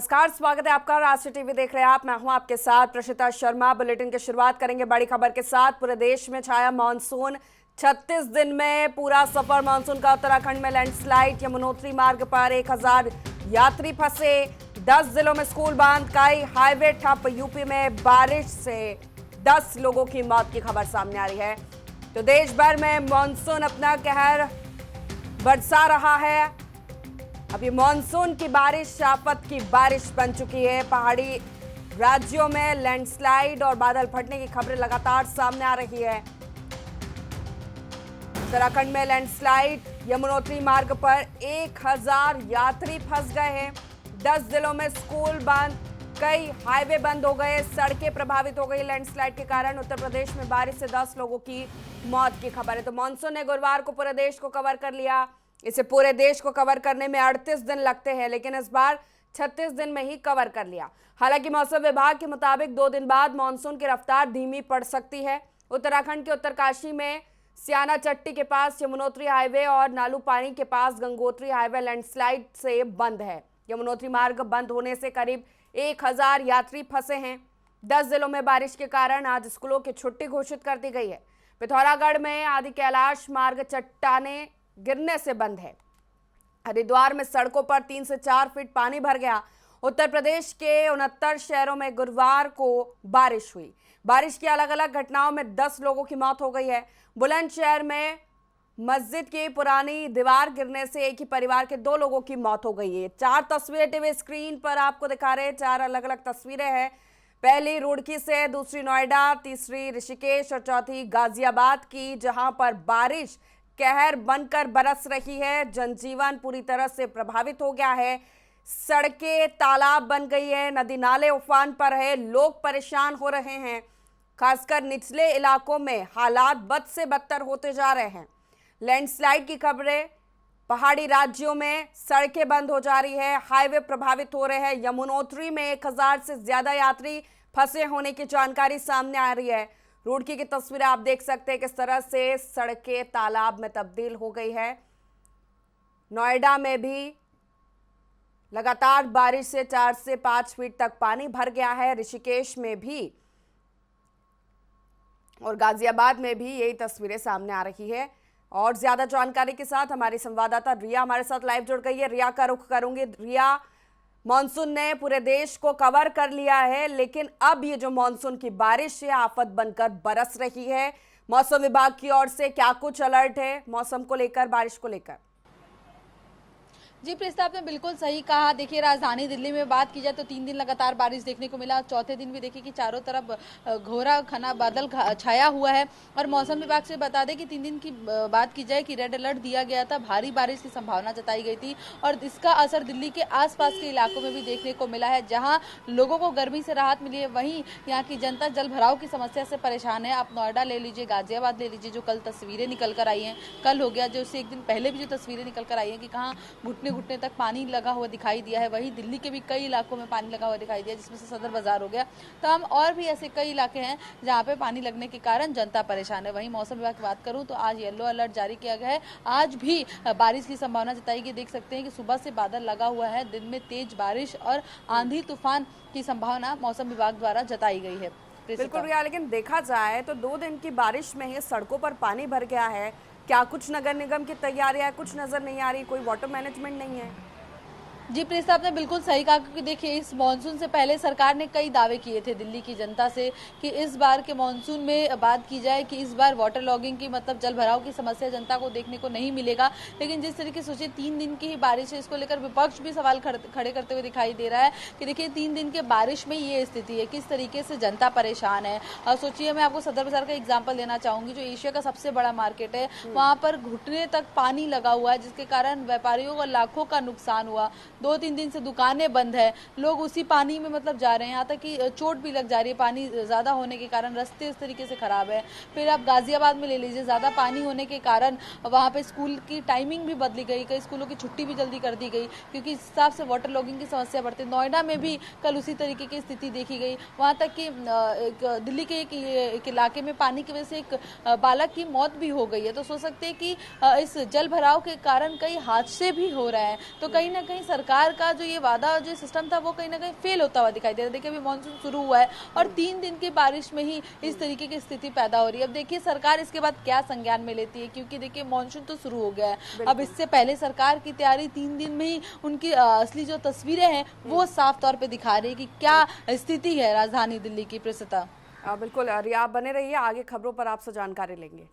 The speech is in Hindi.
नमस्कार, स्वागत है आपका। राष्ट्रीय टीवी देख रहे हैं आप। मैं हूं आपके साथ प्रशिता शर्मा। बुलेटिन की शुरुआत करेंगे बड़ी खबर के साथ। पूरे देश में छाया मानसून। 36 दिन में पूरा सफर मानसून का। उत्तराखंड में लैंडस्लाइड, यमुनोत्री मार्ग पर 1000 यात्री फंसे। 10 जिलों में स्कूल बंद, कई हाईवे ठप। यूपी में बारिश से 10 लोगों की मौत की खबर सामने आ रही है। तो देश भर में मानसून अपना कहर बरसा रहा है। अभी मानसून की बारिश आफत की बारिश बन चुकी है। पहाड़ी राज्यों में लैंडस्लाइड और बादल फटने की खबरें लगातार सामने आ रही है। उत्तराखंड में लैंडस्लाइड, यमुनोत्री मार्ग पर 1000 यात्री फंस गए हैं। 10 जिलों में स्कूल बंद, कई हाईवे बंद हो गए, सड़कें प्रभावित हो गई लैंडस्लाइड के कारण। उत्तर प्रदेश में बारिश से 10 लोगों की मौत की खबर है। तो मानसून ने गुरुवार को पूरे देश को कवर कर लिया। इसे पूरे देश को कवर करने में 38 दिन लगते हैं, लेकिन इस बार 36 दिन में ही कवर कर लिया। हालांकि मौसम विभाग के मुताबिक 2 दिन बाद मानसून की रफ्तार धीमी पड़ सकती है। उत्तराखंड के उत्तरकाशी में सियाना चट्टी के पास यमुनोत्री हाईवे और नालूपानी के पास गंगोत्री हाईवे लैंडस्लाइड से बंद है। यमुनोत्री मार्ग बंद होने से करीब 1000 यात्री फंसे हैं। 10 जिलों में बारिश के कारण आज स्कूलों की छुट्टी घोषित कर दी गई है। पिथौरागढ़ में आदि कैलाश मार्ग चट्टाने गिरने से बंद है। हरिद्वार में सड़कों पर 3 से 4 फीट पानी भर गया। उत्तर प्रदेश के 69 शहरों में गुरुवार को बारिश हुई। बारिश की अलग अलग घटनाओं में 10 लोगों की मौत हो गई है। बुलंदशहर में मस्जिद की पुरानी दीवार गिरने से एक ही परिवार के 2 लोगों की मौत हो गई है। 4 तस्वीरें टीवी स्क्रीन पर आपको दिखा रहे हैं। 4 अलग अलग तस्वीरें हैं। पहली रुड़की से, दूसरी नोएडा, तीसरी ऋषिकेश और चौथी गाजियाबाद की, जहां पर बारिश कहर बनकर बरस रही है। जनजीवन पूरी तरह से प्रभावित हो गया है। सड़कें तालाब बन गई है, नदी नाले उफान पर है, लोग परेशान हो रहे हैं। खासकर निचले इलाकों में हालात बद से बदतर होते जा रहे हैं। लैंडस्लाइड की खबरें, पहाड़ी राज्यों में सड़कें बंद हो जा रही है, हाईवे प्रभावित हो रहे हैं। यमुनोत्री में 1000 से ज्यादा यात्री फंसे होने की जानकारी सामने आ रही है। रुड़की की तस्वीरें आप देख सकते हैं किस तरह से सड़कें तालाब में तब्दील हो गई है। नोएडा में भी लगातार बारिश से 4 से 5 फीट तक पानी भर गया है। ऋषिकेश में भी और गाजियाबाद में भी यही तस्वीरें सामने आ रही है। और ज्यादा जानकारी के साथ हमारी संवाददाता रिया हमारे साथ लाइव जुड़ गई है। रिया का रुख करूंगी। रिया, मानसून ने पूरे देश को कवर कर लिया है, लेकिन अब ये जो मानसून की बारिश है आफत बनकर बरस रही है। मौसम विभाग की ओर से क्या कुछ अलर्ट है मौसम को लेकर, बारिश को लेकर? जी प्रिस्ता, आपने बिल्कुल सही कहा। देखिए, राजधानी दिल्ली में बात की जाए तो 3 दिन लगातार बारिश देखने को मिला। चौथे दिन भी देखिए कि चारों तरफ घोरा घना बादल छाया हुआ है। और मौसम विभाग से बता दें कि 3 दिन की बात की जाए कि रेड अलर्ट दिया गया था, भारी बारिश की संभावना जताई गई थी। और इसका असर दिल्ली के आसपास के इलाकों में भी देखने को मिला है। जहाँ लोगों को गर्मी से राहत मिली है, वहीं यहाँ की जनता जल भराव की समस्या से परेशान है। आप नोएडा ले लीजिए, गाजियाबाद ले लीजिए, जो कल तस्वीरें निकल कर आई हैं, कल हो गया, जो उससे एक दिन पहले भी जो तस्वीरें निकल कर आई हैं कि कहाँ घुटने तक पानी लगा हुआ दिखाई दिया है। वहीं दिल्ली के भी कई इलाकों में पानी लगा हुआ दिखाई दिया, जिसमें से सदर बाजार हो गया। तमाम और भी ऐसे कई इलाके हैं जहां पे पानी लगने के कारण जनता परेशान है। वहीं मौसम विभाग की बात करूं तो आज येलो अलर्ट जारी किया गया है। आज भी बारिश की संभावना जताई गई। देख सकते हैं कि सुबह से बादल लगा हुआ है। दिन में तेज बारिश और आंधी तूफान की संभावना मौसम विभाग द्वारा जताई गई है। बिल्कुल रिया, लेकिन देखा जाए तो 2 दिन की बारिश में ही सड़कों पर पानी भर गया है। क्या कुछ नगर निगम की तैयारियां कुछ नजर नहीं आ रही? कोई वाटर मैनेजमेंट नहीं है? जी प्रिस्ता, आपने बिल्कुल सही कहा, क्योंकि देखिए इस मानसून से पहले सरकार ने कई दावे किए थे दिल्ली की जनता से कि इस बार के मानसून में बात की जाए कि इस बार वाटर लॉगिंग की मतलब जल भराव की समस्या जनता को देखने को नहीं मिलेगा। लेकिन जिस तरीके से सोचिए 3 दिन की ही बारिश है, इसको लेकर विपक्ष भी सवाल खड़े करते हुए दिखाई दे रहा है कि देखिए 3 दिन के बारिश में ये स्थिति है, किस तरीके से जनता परेशान है। और सोचिए, मैं आपको सदर बाजार का एग्जाम्पल देना चाहूंगी, जो एशिया का सबसे बड़ा मार्केट है, वहां पर घुटने तक पानी लगा हुआ है, जिसके कारण व्यापारियों को लाखों का नुकसान हुआ। 2-3 दिन से दुकानें बंद है, लोग उसी पानी में मतलब जा रहे हैं, यहाँ तक कि चोट भी लग जा रही है। पानी ज्यादा होने के कारण रास्ते इस तरीके से खराब है। फिर आप गाजियाबाद में ले लीजिए, ज्यादा पानी होने के कारण वहाँ पे स्कूल की टाइमिंग भी बदली गई, कई स्कूलों की छुट्टी भी जल्दी कर दी गई, क्योंकि इस हिसाब से वाटर लॉगिंग की समस्या बढ़ती है। नोएडा में भी कल उसी तरीके की स्थिति देखी गई। वहाँ तक कि दिल्ली के एक इलाके में पानी की वजह से एक बालक की मौत भी हो गई है। तो सोच सकते हैं कि इस जल भराव के कारण कई हादसे भी हो रहे हैं। तो कहीं ना कहीं सरकार सरकार का जो ये वादा जो सिस्टम था वो कहीं ना कहीं फेल होता हुआ दिखाई दे रहा है। देखिए अभी मानसून शुरू हुआ है और 3 दिन की बारिश में ही इस तरीके की स्थिति पैदा हो रही है। अब देखिए सरकार इसके बाद क्या संज्ञान में लेती है, क्योंकि देखिए मानसून तो शुरू हो गया है। अब इससे पहले सरकार की तैयारी 3 दिन में ही उनकी असली जो तस्वीरें हैं वो साफ तौर पे दिखा रही है कि क्या स्थिति है राजधानी दिल्ली की। प्रस्तुता बिल्कुल रिया, आप बने रहिए, आगे खबरों पर आपसे जानकारी लेंगे।